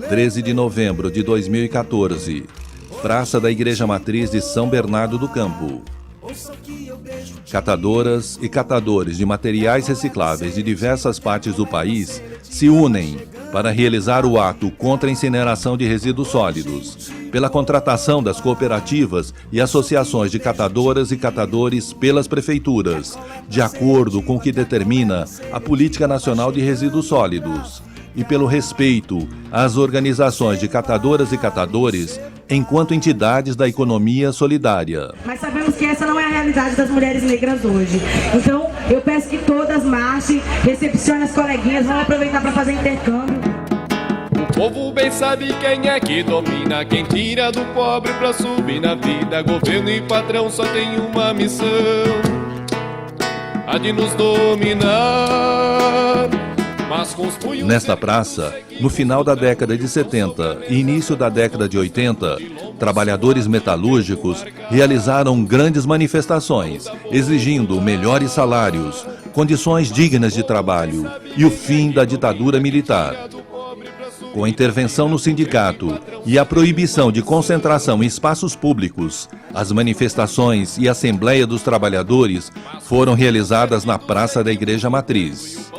13 de novembro de 2014, Praça da Igreja Matriz de São Bernardo do Campo. Catadoras e catadores de materiais recicláveis de diversas partes do país se unem para realizar o ato contra a incineração de resíduos sólidos, pela contratação das cooperativas e associações de catadoras e catadores pelas prefeituras, de acordo com o que determina a Política Nacional de Resíduos Sólidos, e pelo respeito às organizações de catadoras e catadores enquanto entidades da economia solidária. Mas sabemos que essa não é a realidade das mulheres negras hoje. Então, eu peço que todas marchem, recepcionem as coleguinhas, vamos aproveitar para fazer intercâmbio. O povo bem sabe quem é que domina, quem tira do pobre pra subir na vida. Governo e patrão só tem uma missão, a de nos dominar. Nesta praça, no final da década de 70 e início da década de 80, trabalhadores metalúrgicos realizaram grandes manifestações, exigindo melhores salários, condições dignas de trabalho e o fim da ditadura militar. Com a intervenção no sindicato e a proibição de concentração em espaços públicos, as manifestações e a Assembleia dos Trabalhadores foram realizadas na Praça da Igreja Matriz.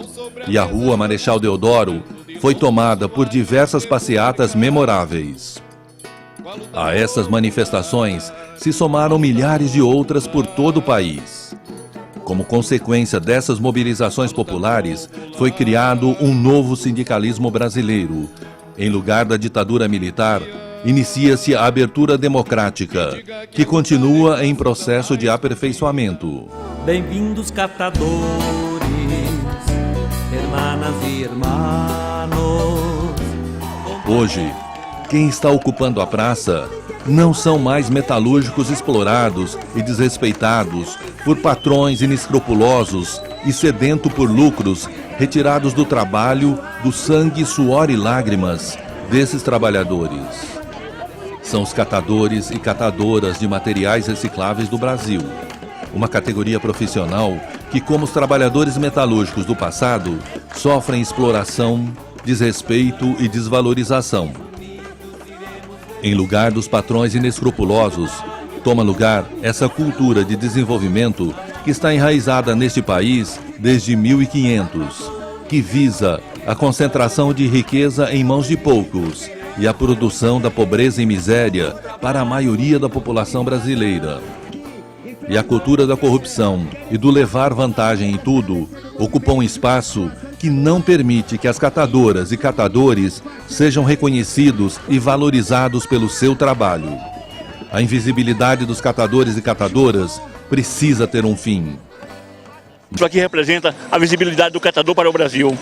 E a Rua Marechal Deodoro foi tomada por diversas passeatas memoráveis. A essas manifestações se somaram milhares de outras por todo o país. Como consequência dessas mobilizações populares, foi criado um novo sindicalismo brasileiro. Em lugar da ditadura militar, inicia-se a abertura democrática, que continua em processo de aperfeiçoamento. Bem-vindos, catadores, hermanas e hermanos. Hoje, quem está ocupando a praça não são mais metalúrgicos explorados e desrespeitados por patrões inescrupulosos e sedento por lucros retirados do trabalho, do sangue, suor e lágrimas desses trabalhadores. São os catadores e catadoras de materiais recicláveis do Brasil, uma categoria profissional que, como os trabalhadores metalúrgicos do passado, sofrem exploração, desrespeito e desvalorização. Em lugar dos patrões inescrupulosos, toma lugar essa cultura de desenvolvimento que está enraizada neste país desde 1500, que visa a concentração de riqueza em mãos de poucos e a produção da pobreza e miséria para a maioria da população brasileira. E a cultura da corrupção e do levar vantagem em tudo ocupa um espaço que não permite que as catadoras e catadores sejam reconhecidos e valorizados pelo seu trabalho. A invisibilidade dos catadores e catadoras precisa ter um fim. Isso aqui representa a visibilidade do catador para o Brasil.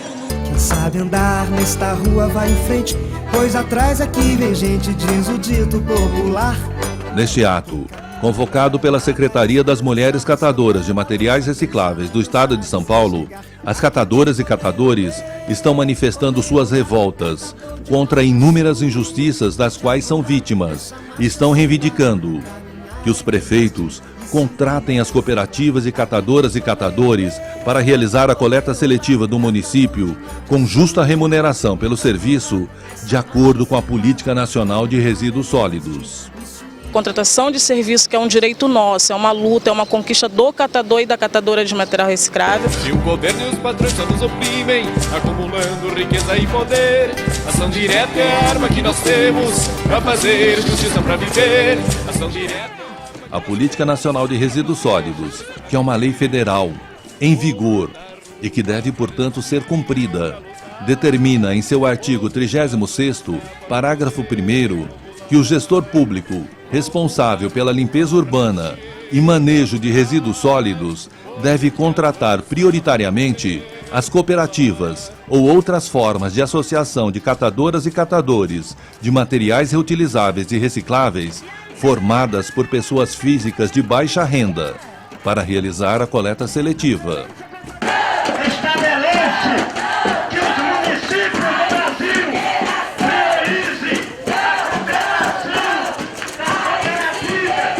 Quem sabe andar nesta rua vai em frente, pois atrás aqui vem gente, diz o dito popular. Neste ato, convocado pela Secretaria das Mulheres Catadoras de Materiais Recicláveis do Estado de São Paulo, as catadoras e catadores estão manifestando suas revoltas contra inúmeras injustiças das quais são vítimas e estão reivindicando que os prefeitos contratem as cooperativas e catadoras e catadores para realizar a coleta seletiva do município com justa remuneração pelo serviço, de acordo com a Política Nacional de Resíduos Sólidos. Contratação de serviço, que é um direito nosso, é uma luta, é uma conquista do catador e da catadora de material reciclável. Se o governo e os patrões só nos oprimem, acumulando riqueza e poder, ação direta é a arma que nós temos para fazer justiça, para viver. Ação direta. A Política Nacional de Resíduos Sólidos, que é uma lei federal em vigor e que deve, portanto, ser cumprida, determina em seu artigo 36º, parágrafo 1º, que o gestor público responsável pela limpeza urbana e manejo de resíduos sólidos deve contratar prioritariamente as cooperativas ou outras formas de associação de catadoras e catadores de materiais reutilizáveis e recicláveis formadas por pessoas físicas de baixa renda para realizar a coleta seletiva. Estabelece que os municípios do Brasil realizem a operação da cooperativa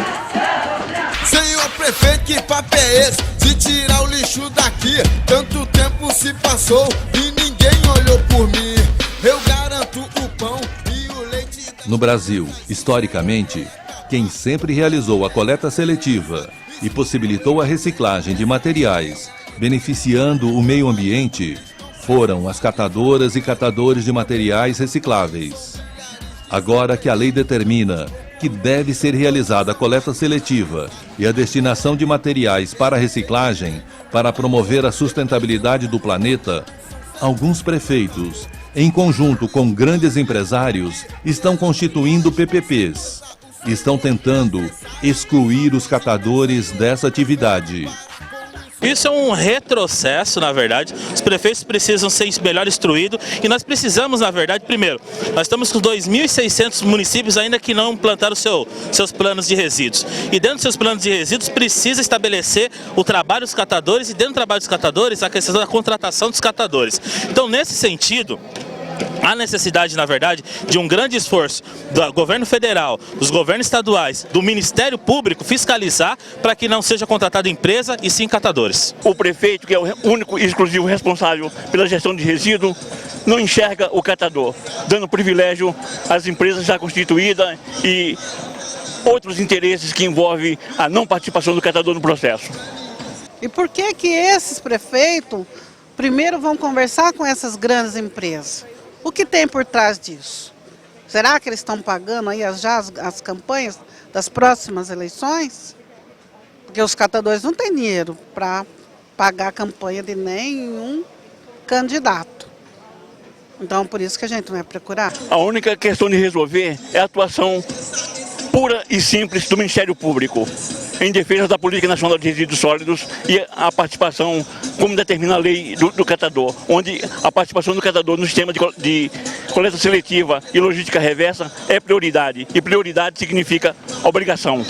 é esse? Se tirar o lixo daqui, tanto tempo se passou e ninguém olhou por mim. Eu garanto o pão e o leite. No Brasil, historicamente, quem sempre realizou a coleta seletiva e possibilitou a reciclagem de materiais, beneficiando o meio ambiente, foram as catadoras e catadores de materiais recicláveis. Agora que a lei determina que deve ser realizada a coleta seletiva e a destinação de materiais para reciclagem para promover a sustentabilidade do planeta, alguns prefeitos, em conjunto com grandes empresários, estão constituindo PPPs. Estão tentando excluir os catadores dessa atividade. Isso é um retrocesso, na verdade. Os prefeitos precisam ser melhor instruídos e nós precisamos, na verdade, primeiro, nós estamos com 2.600 municípios ainda que não implantaram seus planos de resíduos. E dentro dos seus planos de resíduos precisa estabelecer o trabalho dos catadores e dentro do trabalho dos catadores a questão da contratação dos catadores. Então, nesse sentido, há necessidade, na verdade, de um grande esforço do governo federal, dos governos estaduais, do Ministério Público fiscalizar para que não seja contratada empresa e sim catadores. O prefeito, que é o único e exclusivo responsável pela gestão de resíduos, não enxerga o catador, dando privilégio às empresas já constituídas e outros interesses que envolvem a não participação do catador no processo. E por que que esses prefeitos primeiro vão conversar com essas grandes empresas? O que tem por trás disso? Será que eles estão pagando aí as campanhas das próximas eleições? Porque os catadores não têm dinheiro para pagar a campanha de nenhum candidato. Então, por isso que a gente vai procurar. A única questão de resolver é a atuação pura e simples do Ministério Público em defesa da Política Nacional de Resíduos Sólidos e a participação, como determina a lei do catador, onde a participação do catador no sistema de coleta seletiva e logística reversa é prioridade, e prioridade significa obrigação.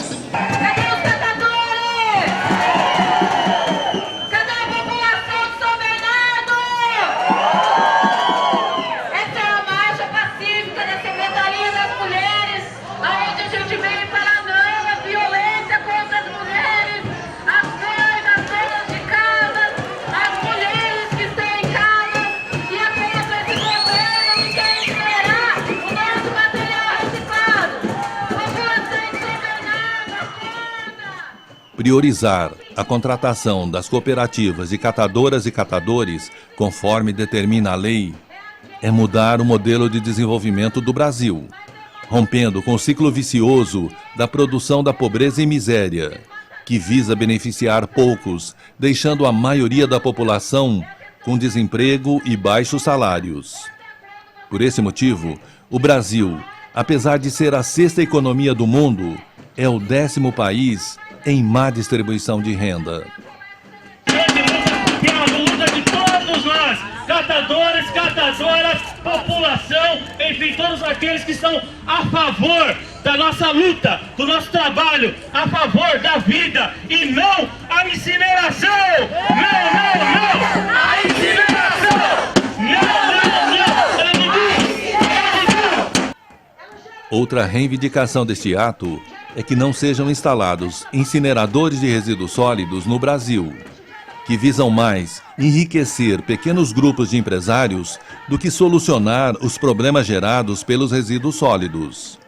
Priorizar a contratação das cooperativas de catadoras e catadores, conforme determina a lei, é mudar o modelo de desenvolvimento do Brasil, rompendo com o ciclo vicioso da produção da pobreza e miséria, que visa beneficiar poucos, deixando a maioria da população com desemprego e baixos salários. Por esse motivo, o Brasil, apesar de ser a 6ª economia do mundo, é o 10º país em má distribuição de renda. Que é a luta de todos nós, catadores, catadoras, população, enfim, todos aqueles que estão a favor da nossa luta, do nosso trabalho, a favor da vida e não a incineração! Não, não, não! A incineração! Não, não, não! Outra reivindicação deste ato é que não sejam instalados incineradores de resíduos sólidos no Brasil, que visam mais enriquecer pequenos grupos de empresários do que solucionar os problemas gerados pelos resíduos sólidos.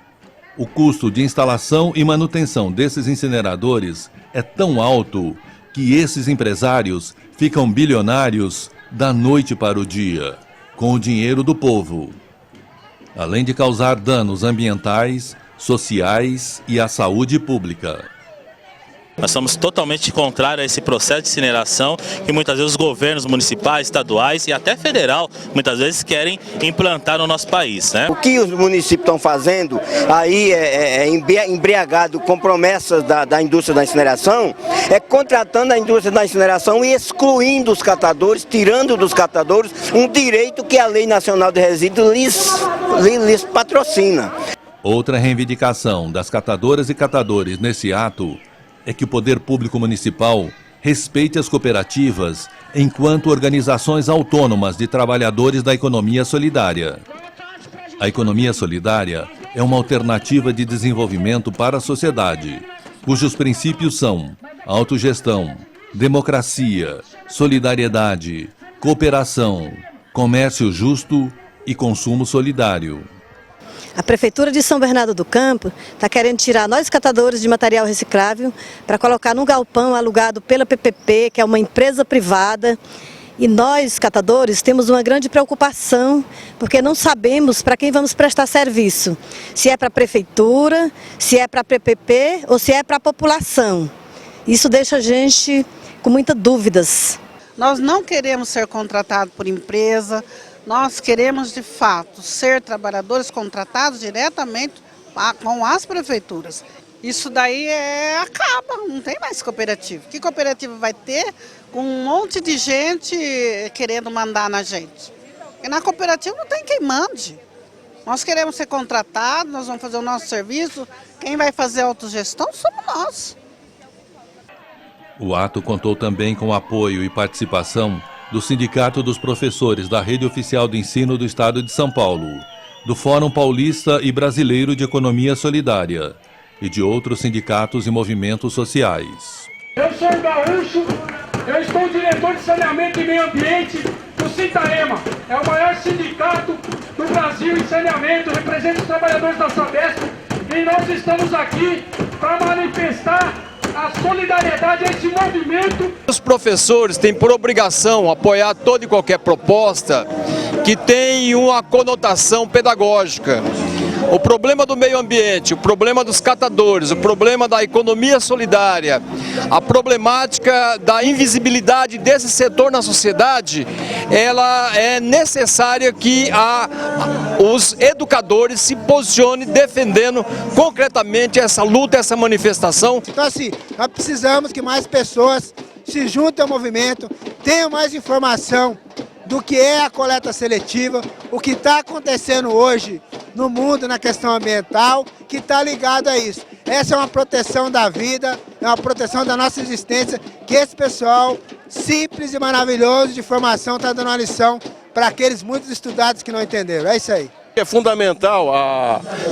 O custo de instalação e manutenção desses incineradores é tão alto que esses empresários ficam bilionários da noite para o dia, com o dinheiro do povo, além de causar danos ambientais, sociais e à saúde pública. Nós somos totalmente contrários a esse processo de incineração que muitas vezes os governos municipais, estaduais e até federal muitas vezes querem implantar no nosso país, né? O que os municípios estão fazendo aí embriagado com promessas da indústria da incineração, é contratando a indústria da incineração e excluindo os catadores, tirando dos catadores um direito que a Lei Nacional de Resíduos lhes patrocina. Outra reivindicação das catadoras e catadores nesse ato é que o poder público municipal respeite as cooperativas enquanto organizações autônomas de trabalhadores da economia solidária. A economia solidária é uma alternativa de desenvolvimento para a sociedade, cujos princípios são autogestão, democracia, solidariedade, cooperação, comércio justo e consumo solidário. A Prefeitura de São Bernardo do Campo está querendo tirar nós catadores de material reciclável para colocar num galpão alugado pela PPP, que é uma empresa privada. E nós, catadores, temos uma grande preocupação, porque não sabemos para quem vamos prestar serviço. Se é para a Prefeitura, se é para a PPP ou se é para a população. Isso deixa a gente com muitas dúvidas. Nós não queremos ser contratados por empresa, nós queremos de fato ser trabalhadores contratados diretamente com as prefeituras. Isso daí acaba, não tem mais cooperativa. Que cooperativa vai ter com um monte de gente querendo mandar na gente? E na cooperativa não tem quem mande. Nós queremos ser contratados, nós vamos fazer o nosso serviço, quem vai fazer a autogestão somos nós. O ato contou também com o apoio e participação do Sindicato dos Professores da Rede Oficial de Ensino do Estado de São Paulo, do Fórum Paulista e Brasileiro de Economia Solidária e de outros sindicatos e movimentos sociais. Eu sou o Gaúcho, eu estou diretor de saneamento e meio ambiente do Sintaema. É o maior sindicato do Brasil em saneamento, representa os trabalhadores da Sabesp e nós estamos aqui para manifestar a solidariedade a esse movimento. Os professores têm por obrigação apoiar toda e qualquer proposta que tem uma conotação pedagógica. O problema do meio ambiente, o problema dos catadores, o problema da economia solidária, a problemática da invisibilidade desse setor na sociedade, ela é necessária que os educadores se posicionem defendendo concretamente essa luta, essa manifestação. Então assim, nós precisamos que mais pessoas se juntem ao movimento, tenham mais informação do que é a coleta seletiva, o que está acontecendo hoje no mundo na questão ambiental, que está ligado a isso. Essa é uma proteção da vida, é uma proteção da nossa existência, que esse pessoal simples e maravilhoso de formação está dando uma lição para aqueles muitos estudados que não entenderam. É isso aí. É fundamental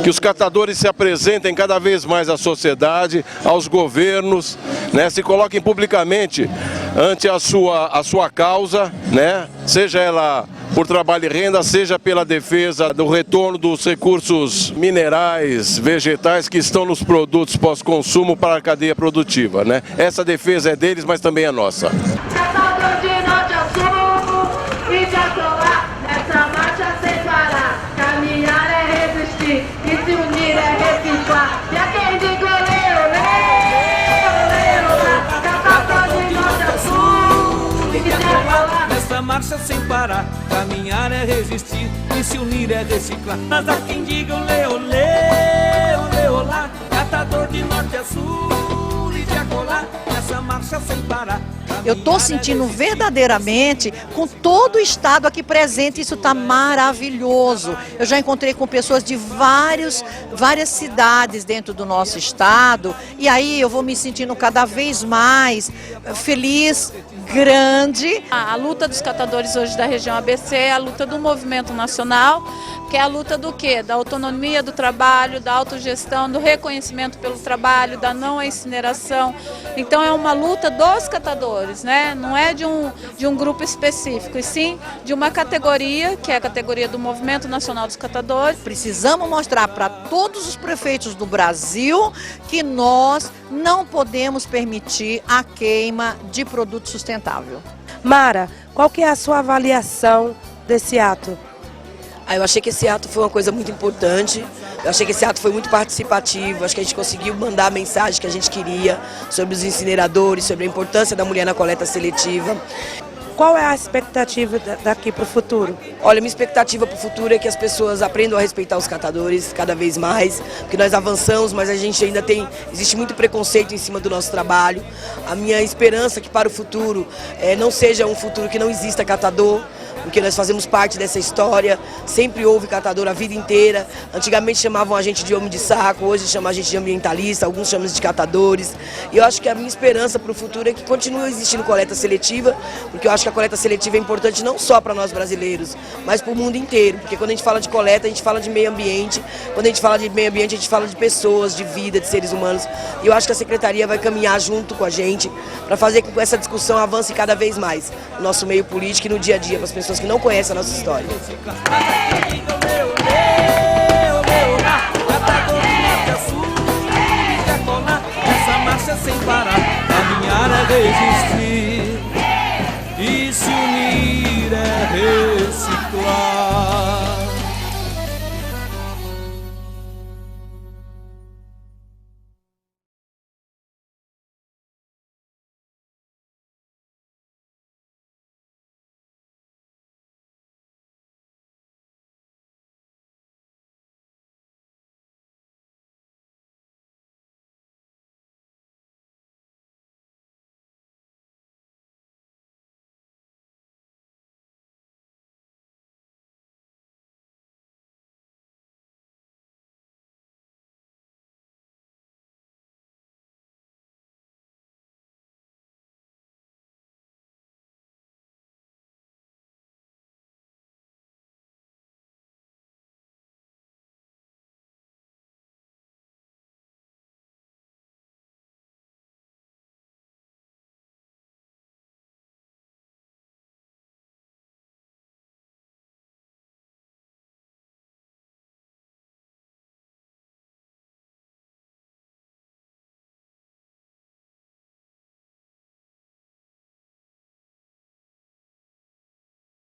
que os catadores se apresentem cada vez mais à sociedade, aos governos, né, se coloquem publicamente ante a sua causa, né, seja ela por trabalho e renda, seja pela defesa do retorno dos recursos minerais, vegetais que estão nos produtos pós-consumo para a cadeia produtiva, né? Essa defesa é deles, mas também é nossa. Catador de norte a sul e de atolar, nessa marcha sem parar. Caminhar é resistir e se unir é reciclar. E a quem digo catador de norte a sul e de atolar. Nessa marcha sem parar, caminhar é resistir e se unir é reciclar. Mas há quem diga olê, olê, olê, olá, catador de norte a sul e de acolá, nessa marcha sem parar. Eu estou sentindo verdadeiramente, com todo o estado aqui presente, isso está maravilhoso. Eu já encontrei com pessoas de várias cidades dentro do nosso estado, e aí eu vou me sentindo cada vez mais feliz, grande. A luta dos catadores hoje da região ABC é a luta do movimento nacional, que é a luta do quê? Da autonomia do trabalho, da autogestão, do reconhecimento pelo trabalho, da não incineração. Então é uma luta dos catadores, né? Não é de um grupo específico, e sim de uma categoria, que é a categoria do Movimento Nacional dos Catadores. Precisamos mostrar para todos os prefeitos do Brasil que nós não podemos permitir a queima de produto sustentável. Mara, qual que é a sua avaliação desse ato? Eu achei que esse ato foi uma coisa muito importante, eu achei que esse ato foi muito participativo, acho que a gente conseguiu mandar a mensagem que a gente queria sobre os incineradores, sobre a importância da mulher na coleta seletiva. Qual é a expectativa daqui para o futuro? Olha, minha expectativa para o futuro é que as pessoas aprendam a respeitar os catadores cada vez mais, porque nós avançamos, mas a gente ainda existe muito preconceito em cima do nosso trabalho. A minha esperança é que para o futuro não seja um futuro que não exista catador, porque nós fazemos parte dessa história, sempre houve catador a vida inteira. Antigamente chamavam a gente de homem de saco, hoje chamam a gente de ambientalista, alguns chamam de catadores. E eu acho que a minha esperança para o futuro é que continue existindo coleta seletiva, porque eu acho que que a coleta seletiva é importante não só para nós brasileiros, mas para o mundo inteiro, porque quando a gente fala de coleta, a gente fala de meio ambiente, quando a gente fala de meio ambiente, a gente fala de pessoas, de vida, de seres humanos, e eu acho que a Secretaria vai caminhar junto com a gente para fazer com que essa discussão avance cada vez mais no nosso meio político e no dia a dia, para as pessoas que não conhecem a nossa história. Essa marcha sem parar, caminhar é resistir.